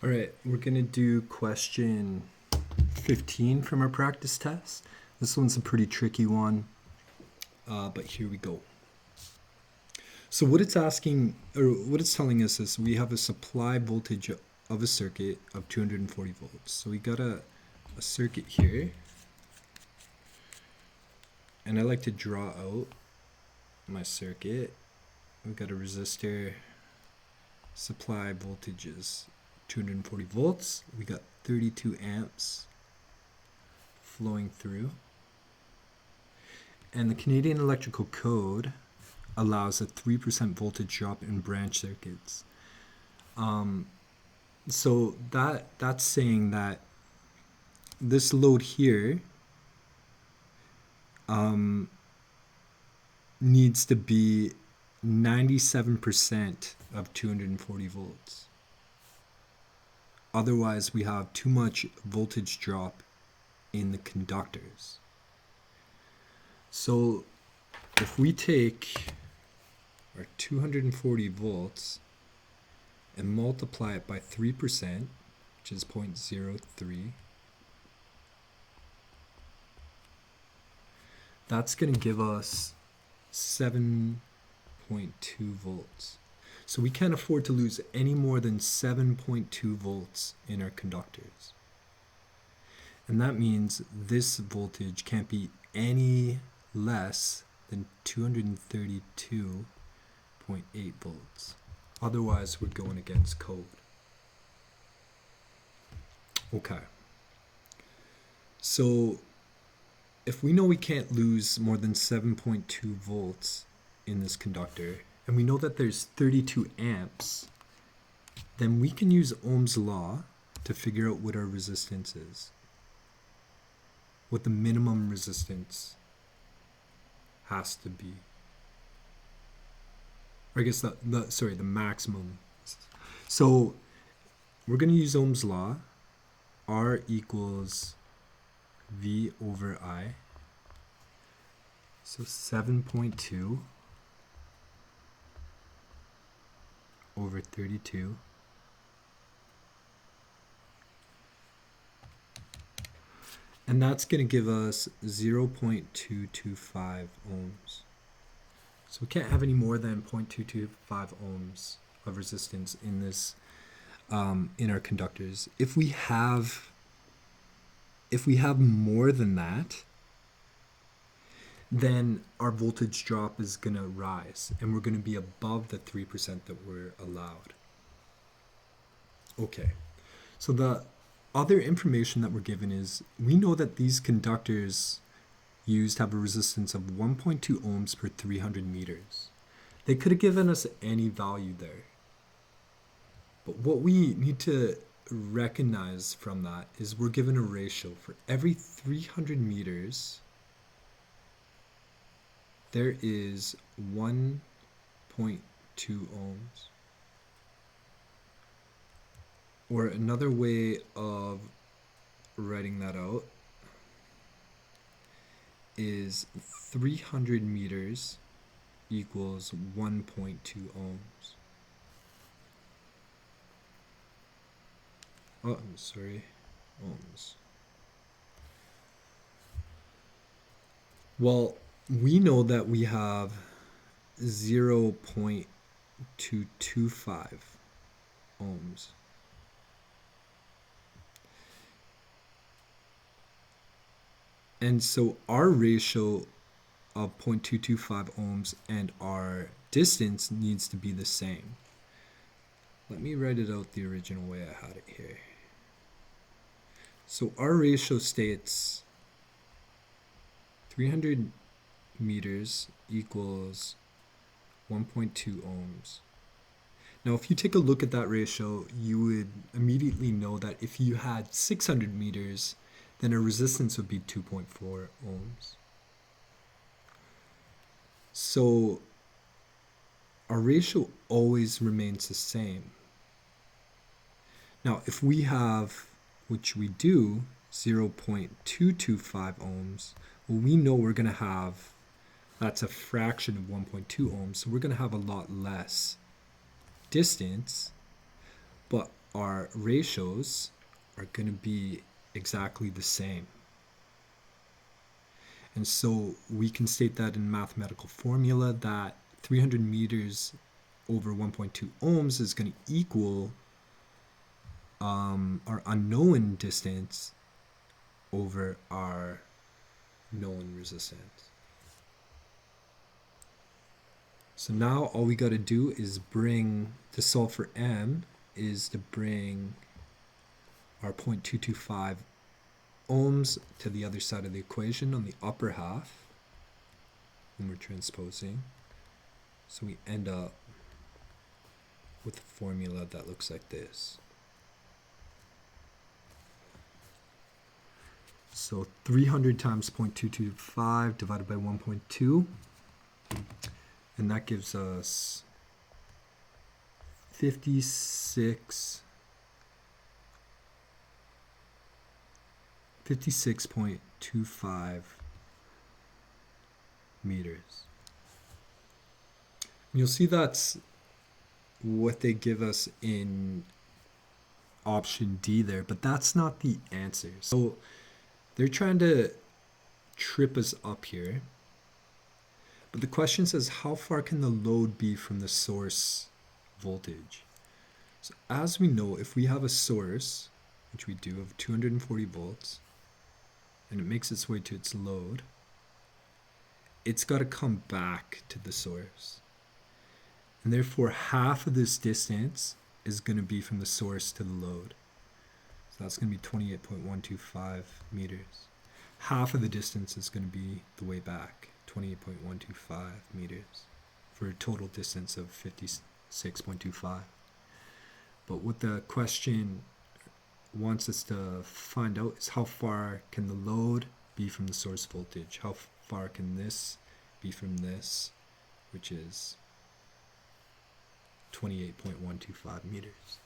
All right, we're going to do question 15 from our practice test. This one's a pretty tricky one, but here we go. So what it's asking, or what it's telling us is we have a supply voltage of a circuit of 240 volts. So we got a circuit here, and I like to draw out my circuit. We've got a resistor, supply voltage is 240 volts. We got 32 amps flowing through. And the Canadian Electrical Code allows a 3% voltage drop in branch circuits. So that's saying that this load here needs to be 97% of 240 volts. Otherwise, we have too much voltage drop in the conductors. So if we take our 240 volts and multiply it by 3%, which is 0.03, that's going to give us 7.2 volts. So we can't afford to lose any more than 7.2 volts in our conductors. And that means this voltage can't be any less than 232.8 volts. Otherwise, we're going against code. Okay. So if we know we can't lose more than 7.2 volts in this conductor, and we know that there's 32 amps, then we can use Ohm's law to figure out what our resistance is, what the minimum resistance has to be. Or I guess the maximum. So we're going to use Ohm's law. R equals V over I. So 7.2 over 32. And that's going to give us 0.225 ohms. So we can't have any more than 0.225 ohms of resistance in this, in our conductors. If we have more than that, then our voltage drop is going to rise, and we're going to be above the 3% that we're allowed. Okay, so the other information that we're given is we know that these conductors used have a resistance of 1.2 ohms per 300 meters. They could have given us any value there. But what we need to recognize from that is we're given a ratio. For every 300 meters, there is 1.2 ohms. Or another way of writing that out is 300 meters equals 1.2 ohms. Oh, I'm sorry, ohms. Well, we know that we have 0.225 ohms. And so our ratio of 0.225 ohms and our distance needs to be the same. Let me write it out the original way I had it here. So our ratio states 300 meters equals 1.2 ohms. Now, if you take a look at that ratio, you would immediately know that if you had 600 meters, then our resistance would be 2.4 ohms. So our ratio always remains the same. Now, if we have, which we do, 0.225 ohms, well, we know we're going to have, that's a fraction of 1.2 ohms, so we're going to have a lot less distance, but our ratios are going to be exactly the same. And so we can state that in mathematical formula that 300 meters over 1.2 ohms is going to equal our unknown distance over our known resistance. So now all we got to do is bring, to solve for m, is to bring our 0.225 ohms to the other side of the equation on the upper half when we're transposing. So we end up with a formula that looks like this. So 300 times 0.225 divided by 1.2, and that gives us 56.25 meters. And you'll see that's what they give us in option D there, but that's not the answer. So they're trying to trip us up here. But the question says, how far can the load be from the source voltage? So as we know, if we have a source, which we do, of 240 volts, and it makes its way to its load, it's got to come back to the source. And therefore, half of this distance is going to be from the source to the load. So that's going to be 28.125 meters. Half of the distance is going to be the way back, 28.125 meters, for a total distance of 56.25. But what the question wants us to find out is how far can the load be from the source voltage? How far can this be from this, which is 28.125 meters.